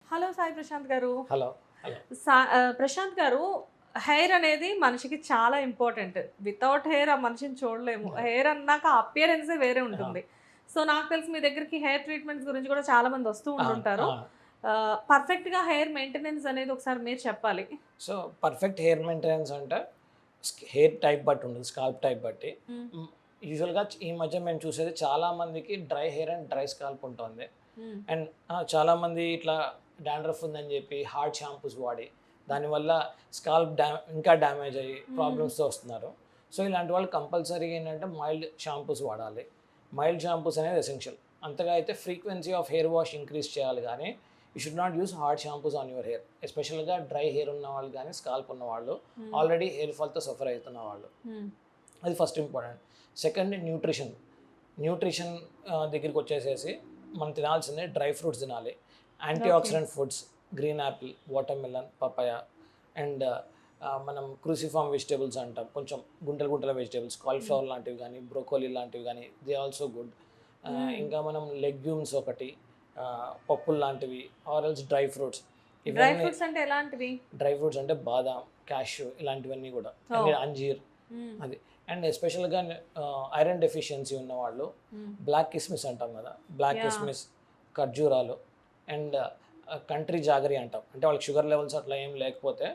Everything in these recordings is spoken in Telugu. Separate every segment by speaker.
Speaker 1: హలో సాయి ప్రశాంత్ గారు.
Speaker 2: హలో. హలో.
Speaker 1: ప్రశాంత్ గారు, హెయిర్ అనేది మనిషికి చాలా ఇంపార్టెంట్. వితౌట్ హెయిర్ ఆ మనిషిని చూడలేము. హెయిర్ అన్నాక అపియరెన్సే వేరే
Speaker 2: ఆ!
Speaker 1: ఉంటుంది. సో, నాకు తెలిసి మీ దగ్గరికి హెయిర్ ట్రీట్మెంట్స్ గురించి కూడా చాలా మంది వస్తూ
Speaker 2: ఆ!
Speaker 1: ఉండుంటారు.
Speaker 2: ఆ!
Speaker 1: పర్ఫెక్ట్‌గా హెయిర్ మెయింటెనెన్స్ అనేది ఒకసారి మీరు చెప్పాలి.
Speaker 2: సో, పర్ఫెక్ట్ హెయిర్ మెయింటెనెన్స్ అంటే హెయిర్ టైప్ బట్టి ఉంటుంది. స్కాల్ప్ టైప్ బట్టి.
Speaker 1: హ్మ్.
Speaker 2: హ్మ్. యూజువల్‌గా ఈ మధ్య మేము చూసేది చాలా మందికి dry hair and dry scalp ఉంటుంది.
Speaker 1: హ్మ్.
Speaker 2: అండ్ చాలామంది ఇట్లా డాండ్రఫ్ ఉందని చెప్పి హార్డ్ షాంపూస్ వాడి దానివల్ల స్కాల్ప్ ఇంకా డ్యామేజ్ అయ్యి
Speaker 1: హ్మ్.
Speaker 2: ప్రాబ్లమ్స్‌తో వస్తున్నారు. సో, ఇలాంటి వాళ్ళు కంపల్సరీగా ఏంటంటే మైల్డ్ షాంపూస్ వాడాలి. మైల్డ్ షాంపూస్ అనేది ఎసెన్షియల్. అంతగా అయితే frequency of hair wash increase చేయాలి గానీ you should not use hard shampoos on your hair. ఎస్పెషల్‌గా డ్రై హెయిర్ ఉన్న వాళ్ళు గానీ, స్కాల్ప్ ఉన్నవాళ్ళు,
Speaker 1: హ్మ్.
Speaker 2: ఆల్రెడీ హెయిర్ ఫాల్‌తో సఫర్ అవుతున్న వాళ్ళు.
Speaker 1: హ్మ్.
Speaker 2: అది first important. Second nutrition. Nutrition దగ్గరికొచ్చేసేసి మనం తినాల్సింది డ్రై ఫ్రూట్స్ తినాలి. Anti
Speaker 1: okay.
Speaker 2: Oxidant foods, green apple, water melon, papaya and మనం క్రూసిఫార్మ్ వెజిటబుల్స్ అంటాం. కొంచెం గుంటలు గుంటల వెజిటబుల్స్ కాలీఫ్లవర్ లాంటివి గానీ, బ్రోకోలీ లాంటివి గానీ దే ఆల్సో గుడ్.
Speaker 1: హ్మ్.
Speaker 2: ఇంకా మనం లెగ్యూమ్స్ ఒకటి, పప్పులు లాంటివి or else dry fruits.
Speaker 1: Dry
Speaker 2: ఇవన్నీ
Speaker 1: ఫ్రూట్స్ అంటే ఎలాంటివి?
Speaker 2: డ్రై ఫ్రూట్స్ అంటే బాదాం, క్యాష్యూ ఇలాంటివన్నీ గూడా. అండ్
Speaker 1: ఓహ్!
Speaker 2: అంజీర్
Speaker 1: హ్మ్.
Speaker 2: అది. అండ్ ఎస్పెషల్‌గా ఐరన్ డెఫిషియన్సీ ఉన్నవాళ్ళు
Speaker 1: హ్మ్.
Speaker 2: బ్లాక్ కిస్మిస్ అంటాం గదా! Black
Speaker 1: yeah!
Speaker 2: కిస్మిస్, ఖర్జూరాలు అండ్ కంట్రీ జాగరీ అంటాం. అంటే వాళ్ళకి షుగర్ లెవెల్స్ అట్లా ఏం లేకపోతే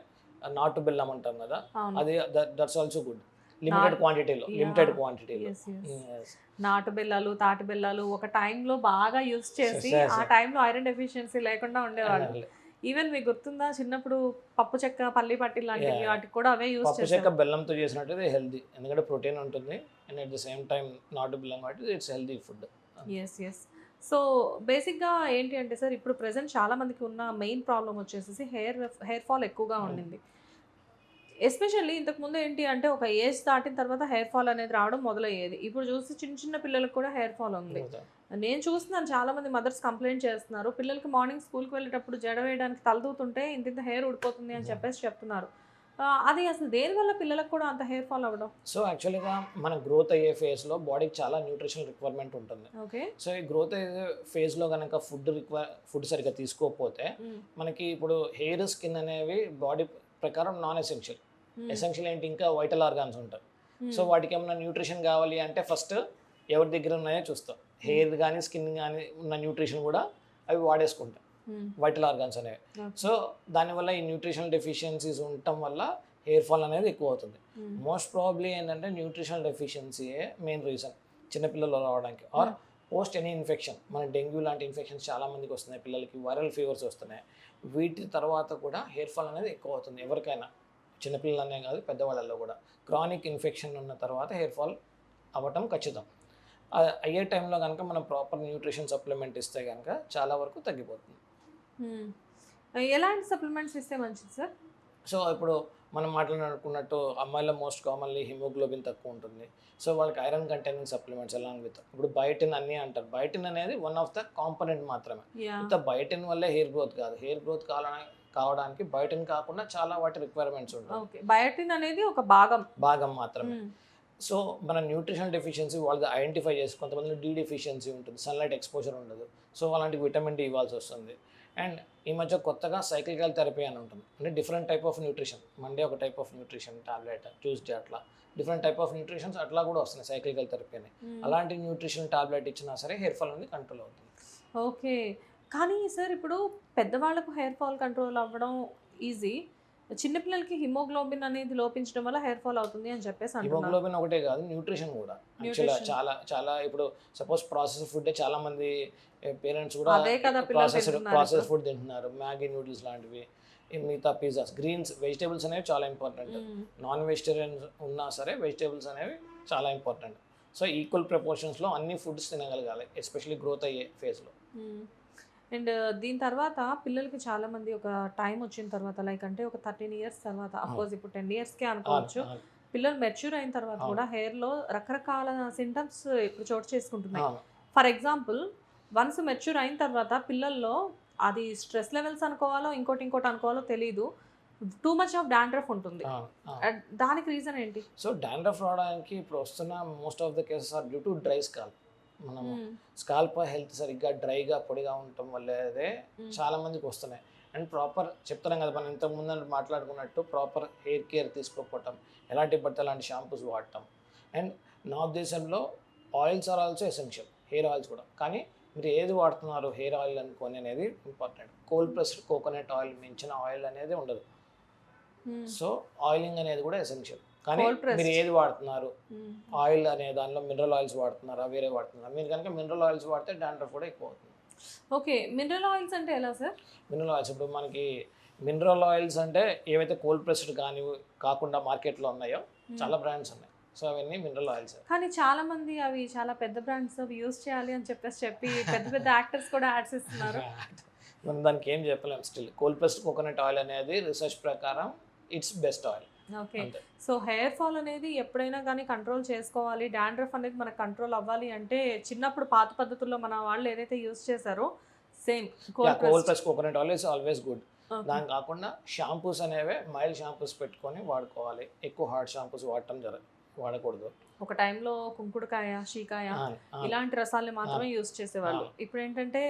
Speaker 2: నాటు బెల్లం అంటాం గదా!
Speaker 1: అవును.
Speaker 2: అది that's also good. Limited
Speaker 1: not
Speaker 2: క్వాంటిటీలో, లిమిటెడ్
Speaker 1: యాహ్!
Speaker 2: క్వాంటిటీలో.
Speaker 1: యెస్. యెస్.
Speaker 2: యెస్.
Speaker 1: నాటు బెల్లాలు, తాటి బెల్లాలు ఒక టైంలో బాగా యూజ్ చేసి, ఆ
Speaker 2: సే
Speaker 1: టైంలో ఐరన్ డెఫిషియన్సీ లేకుండా ఉండేవాళ్ళు.
Speaker 2: అనాలి.
Speaker 1: ఈవెన్ మీకు గుర్తుందా చిన్నప్పుడు పప్పు చెక్క, పల్లి పట్టి లాంటివి
Speaker 2: యాహ్!
Speaker 1: వాటికి కూడా అవే యూజ్
Speaker 2: పప్పు చెక్క
Speaker 1: చేసేవాళ్ళు.
Speaker 2: బెల్లంతో చేసినట్టయితే హెల్తీ. ఎందుకంటే ప్రోటీన్ ఉంటుంది. And at the same time నాటు బెల్లం కాబట్టి it's healthy food.
Speaker 1: Yes. Yes. So, బేసిక్‌గా ఏంటి అంటే సార్, ఇప్పుడు ప్రెజెంట్ చాలా మందికి ఉన్న మెయిన్ ప్రాబ్లమ్ వచ్చేసేసి హెయిర్ ఫాల్ ఎక్కువగా
Speaker 2: అవును.
Speaker 1: ఉండింది. ఎస్పెషల్లీ ఇంతకుముందు ఏంటి అంటే, ఒక ఏజ్ దాటిన తర్వాత హెయిర్ ఫాల్ అనేది రావడం మొదలయ్యేది. ఇప్పుడు చూస్తే చిన్న చిన్న పిల్లలకి కూడా హెయిర్ ఫాల్ ఉంది. నేను చూస్తున్నాను చాలామంది మదర్స్ కంప్లెయింట్ చేస్తున్నారు. పిల్లలకి మార్నింగ్ స్కూల్‌కి వెళ్ళేటప్పుడు జడ వేయడానికి తలదూతుంటే ఇంతింత హెయిర్ ఊడిపోతుంది అని చెప్పేసి చెప్తున్నారు. అది అసలు దేనివల్ల పిల్లలకు కూడా అంత హెయిర్ ఫాల్ అవ్వడం?
Speaker 2: సో, యాక్చువల్‌గా మన గ్రోత్ అయ్యే ఫేజ్‌లో బాడీకి చాలా న్యూట్రిషనల్ రిక్వైర్మెంట్ ఉంటుంది.
Speaker 1: ఓకే.
Speaker 2: సో, ఈ గ్రోత్ అయ్యే ఫేజ్‌లో గనక ఫుడ్ సరిగ్గా తీసుకోకపోతే,
Speaker 1: హ్మ్.
Speaker 2: మనకి ఇప్పుడు హెయిర్, స్కిన్ అనేవి బాడీ ప్రకారం నాన్ ఎసెన్షియల్.
Speaker 1: హ్మ్.
Speaker 2: ఎసెన్షియల్ ఏంటి ఇంకా వైటల్ ఆర్గాన్స్ ఉంటాయి. సో,
Speaker 1: హ్మ్.
Speaker 2: వాటికేమన్నా న్యూట్రిషన్ కావాలి అంటే ఫస్ట్ ఎవరి దగ్గర ఉన్నాయో చూస్తాం.
Speaker 1: హ్మ్.
Speaker 2: హెయిర్ గానీ, స్కిన్ గానీ ఉన్న న్యూట్రిషన్ గూడా అవి వాడేసుకుంటాయి.
Speaker 1: హ్మ్.
Speaker 2: వైటల్ ఆర్గాన్స్ అనేవి.
Speaker 1: ఓకే.
Speaker 2: సో, దానివల్ల ఈ న్యూట్రిషనల్ డెఫిషియన్సీస్ ఉండటం వల్ల హెయిర్ ఫాల్ అనేది ఎక్కువవుతుంది.
Speaker 1: హ్మ్.
Speaker 2: మోస్ట్ ప్రాబబ్లీ ఏంటంటే న్యూట్రిషనల్ డెఫిషియన్సీయే మెయిన్ రీజన్ చిన్నపిల్లల్లో రావడానికి. ఆర్
Speaker 1: హ్మ్.
Speaker 2: పోస్ట్ ఎనీ ఇన్ఫెక్షన్ మన డెంగ్యూ లాంటి ఇన్ఫెక్షన్స్ చాలా మందికి వస్తున్నాయి. పిల్లలకి వైరల్ ఫీవర్స్ వస్తున్నాయి. వీటి తర్వాత కూడా హెయిర్ ఫాల్ అనేది ఎక్కువ అవుతుంది ఎవరికైనా. చిన్నపిల్లలనే కాదు పెద్దవాళ్ళలో కూడా. క్రానిక్ ఇన్ఫెక్షన్ ఉన్న తర్వాత హెయిర్ ఫాల్ అవ్వటం ఖచ్చితం. అయ్యే టైంలో గనక మనం ప్రాపర్ న్యూట్రిషన్ సప్లిమెంట్ ఇస్తే గనక చాలా వరకు తగ్గిపోతుంది.
Speaker 1: హ్మ్. ఎలాంటి సప్లిమెంట్స్ ఇస్తే మంచిది సార్?
Speaker 2: సో, ఇప్పుడు మనం మాట్లాడుకున్నట్టు అమ్మాయిల్లో మోస్ట్ కామన్‌లీ హిమోగ్లోబిన్ తక్కువుంటుంది. సో, వాళ్ళకి iron containing supplements along with ఇప్పుడు బయోటిన్ అన్నీ అంటారు. బయోటిన్ అనేది వన్ ఆఫ్ ద కాంపోనెంట్ మాత్రమే.
Speaker 1: యాహ్!
Speaker 2: ఉత్త బయోటిన్ వల్లే హెయిర్ గ్రోత్ కాదు. హెయిర్ గ్రోత్ కావడానికి బయోటిన్ కాకుండా చాలా వాటి రిక్వైర్మెంట్స్ ఉంటుంది.
Speaker 1: ఓకే. బయోటిన్ అనేది ఒక భాగం.
Speaker 2: భాగం మాత్రమే.
Speaker 1: హ్మ్.
Speaker 2: సో, మన న్యూట్రిషనల్ డెఫిషియన్సీ వాళ్ళది ఐడెంటిఫై చేసి కొంతమందిలో డి డెఫిషియన్సీ ఉంటుంది. సన్‌లైట్ ఎక్స్‌పోజర్ ఉండదు. సో, అలాంటి విటమిన్ డి ఇవ్వాల్సొస్తుంది. అండ్ ఈ మధ్య కొత్తగా సైక్లికల్ థెరపీ అని ఉంటుంది. అంటే different type of nutrition. Monday ఒక type of nutrition tablet, Tuesday అట్లా డిఫరెంట్ టైప్ ఆఫ్ న్యూట్రిషన్స్ అట్లా కూడా వస్తున్నాయి సైక్లికల్ థెరపీ అని.
Speaker 1: హ్మ్.
Speaker 2: అలాంటి న్యూట్రిషన్ టాబ్లెట్ ఇచ్చినా సరే హెయిర్ ఫాల్ అనేది కంట్రోల్ అవుతుంది.
Speaker 1: ఓకే. కానీ సార్ ఇప్పుడు పెద్దవాళ్ళకు హెయిర్ ఫాల్ కంట్రోల్ అవ్వడం ఈజీ. చిన్న పిల్లలకి హిమోగ్లోబిన్ అనేది లోపించడం వల్ల హెయిర్ ఫాల్ అవుతుంది అని చెప్పేసి అంటున్నారు.
Speaker 2: హిమోగ్లోబిన్ ఒకటే కాదు న్యూట్రిషన్ కూడా. యాక్చువల్‌గా
Speaker 1: న్యూట్రిషన్.
Speaker 2: చాలా చాలా ఇప్పుడు సపోజ్ ప్రాసెస్డ్ ఫుడ్డే చాలామంది పేరెంట్స్ కూడా
Speaker 1: అదే కదా పిల్లలు తింటున్నారిప్పుడు.
Speaker 2: ప్రాసెస్డ్ ఫుడ్ తింటున్నారు. మ్యాగీ నూడిల్స్ లాంటివి, ఈ మిగతా పిజ్జాస్, గ్రీన్స్, వెజిటబుల్స్ అనేవి చాలా ఇంపార్టెంట్.
Speaker 1: హ్మ్.
Speaker 2: నాన్ వెజిటేరియన్స్ ఉన్నా సరే వెజిటబుల్స్ అనేవి చాలా ఇంపార్టెంట్. సో, ఈక్వల్ ప్రపోర్షన్స్‌లో అన్ని ఫుడ్స్ తినగలగాలి. ఎస్పెషల్లీ గ్రోత్ అయ్యే ఫేజ్‌లో.
Speaker 1: హ్మ్. అండ్ దీని తర్వాత పిల్లలకి చాలామంది ఒక టైమ్ వచ్చిన తర్వాత లైక్ అంటే ఒక 13 ఇయర్స్ తర్వాత
Speaker 2: అవును.
Speaker 1: అఫ్‌కోర్స్ ఇప్పుడు 10 ఇయర్స్‌కే
Speaker 2: అవును.
Speaker 1: అనుకోవచ్చు.
Speaker 2: అవును.
Speaker 1: పిల్లలు మెచ్యూర్ అయిన తర్వాత
Speaker 2: అవును.
Speaker 1: కూడా హెయిర్‌లో రకరకాల సింప్టమ్స్ ఇప్పుడు చోటు చేసుకుంటున్నాయి.
Speaker 2: అవును.
Speaker 1: ఫర్ ఎగ్జాంపుల్ వన్స్ మెచ్యూర్ అయిన తర్వాత పిల్లల్లో అది స్ట్రెస్ లెవెల్స్ అనుకోవాలో, ఇంకోటి అనుకోవాలో తెలీదు. టూ మచ్ ఆఫ్ డాండ్రఫ్ ఉంటుంది.
Speaker 2: అవును. అవును.
Speaker 1: దానికి రీజన్ ఏంటి?
Speaker 2: సో, డాండ్రఫ్ రావడానికి ఇప్పుడు వస్తున్న most of the cases are due to dry scalp. మనము స్కాల్ప్ హెల్త్ సరిగ్గా డ్రైగా పొడిగా ఉండటం వల్లే చాలా మందికి వస్తున్నాయి. అండ్ ప్రాపర్ చెప్తున్నాం కదా మనం ఇంతకుముందు మాట్లాడుకున్నట్టు ప్రాపర్ హెయిర్ కేర్ తీసుకోకపోవటం, ఎలాంటి బట్ట అలాంటి షాంపూస్ వాడటం. అండ్ నా ఉద్దేశంలో oils are also essential, hair oils కూడా. కానీ మీరు ఏది వాడుతున్నారు హెయిర్ ఆయిల్ అనుకోని అనేది important. Cold pressed coconut oil మించిన ఆయిల్ అనేది ఉండదు. సో ఆయిలింగ్ అనేది కూడా ఎసెన్షియల్. కానీ మీరు ఏది వాడుతున్నారు, ఆయిల్ అనే దానిలో మినరల్ ఆయిల్స్ వాడుతున్నారా, వేరే వాడుతున్నారా? మీరు కనుక మినరల్ ఆయిల్స్ వాడితే డాండ్రఫ్ కూడా ఎక్కువ అవుతుంది.
Speaker 1: ఓకే, మినరల్ ఆయిల్స్ అంటే ఎలా సార్?
Speaker 2: మినరల్ ఆయిల్స్ ఇప్పుడు మనకి మినరల్ ఆయిల్స్ అంటే ఏవైతే కోల్డ్ ప్రెస్డ్ కానీ కాకుండా మార్కెట్లో ఉన్నాయో చాలా బ్రాండ్స్ ఉన్నాయి. సో అవన్నీ మినరల్ ఆయిల్స్.
Speaker 1: కానీ చాలా మంది అవి చాలా పెద్ద బ్రాండ్స్ అవి యూజ్ చేయాలి అని చెప్పి పెద్ద పెద్ద యాక్టర్స్ కూడా యాడ్స్ ఇస్తున్నారు.
Speaker 2: మనం దానికి ఏం చెప్పలేము. Still cold pressed coconut oil అనేది రీసెర్చ్ ప్రకారం it's best oil.
Speaker 1: Okay, so hair fall అనేది ఎప్పుడైనా కానీ కంట్రోల్ చేసుకోవాలి, డాండ్రఫ్ అనేది మనకు కంట్రోల్ అవ్వాలి అంటే చిన్నప్పుడు పాత పద్ధతుల్లో మన వాళ్ళు ఏదైతే యూజ్ చేశారో same
Speaker 2: cold pressed coconut oil is always good. దాని కాకుండా షాంపూస్ అనేవి మైల్డ్ షాంపూస్ పెట్టుకొని వాడుకోవాలి. ఎక్కువ హార్డ్ షాంపూస్ వాడకూడదు.
Speaker 1: ఒక టైంలో కుంకుడుకాయ, షీకాయ ఇలాంటి రసాలని మాత్రమే యూజ్ చేసేవాళ్ళు. ఇప్పుడు ఏంటంటే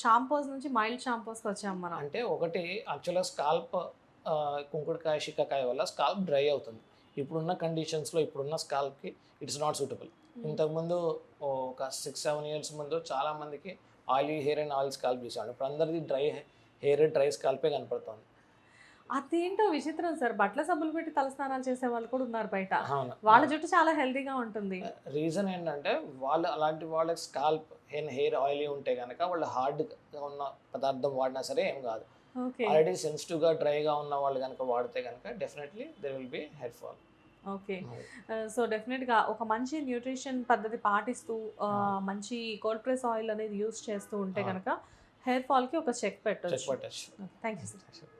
Speaker 1: షాంపూస్ నుంచి మైల్డ్ షాంపూస్కి వచ్చాం మనం.
Speaker 2: అంటే ఒకటి యాక్చువల్గా స్కాల్ప్ కుంకుడుకాయ, షీకాకాయ వల్ల స్కాల్ప్ డ్రై అవుతుంది. ఇప్పుడున్న కండిషన్స్లో ఇప్పుడున్న స్కాల్ప్కి ఇట్స్ నాట్ సూటబుల్. ఇంతకుముందు ఒక 6-7 years ముందు చాలామందికి oily hair and oil scalp చూసాను. ఇప్పుడు అందరిది డ్రై హెయిర్, డ్రై స్కాల్పే కనపడుతుంది.
Speaker 1: అదేంటో విచిత్రం సార్, బట్టల సబ్బులు పెట్టి తలస్నానాలు చేసే వాళ్ళు కూడా ఉన్నారు బయట. వాళ్ళ జుట్టు చాలా హెల్తీగా ఉంటుంది.
Speaker 2: రీజన్ ఏంటంటే వాళ్ళు అలాంటి వాళ్ళకి స్కాల్ప్ హెయిర్ ఆయిలీ ఉంటే కనుక వాళ్ళు హార్డ్గా ఉన్న పదార్థం వాడినా సరే ఏం కాదు. ఆల్రెడీ సెన్సిటివ్గా డ్రైగా ఉన్న వాళ్ళు కనుక వాడితే కనుక definitely there will be hair fall.
Speaker 1: Okay, so డెఫినెట్గా ఒక మంచి న్యూట్రిషన్ పద్ధతి పాటిస్తూ మంచి కోల్డ్ ప్రెస్ ఆయిల్ అనేది యూస్ చేస్తూ ఉంటే కనుక హెయిర్ ఫాల్కి ఒక చెక్ పెట్టచ్చు.
Speaker 2: Thank you sir.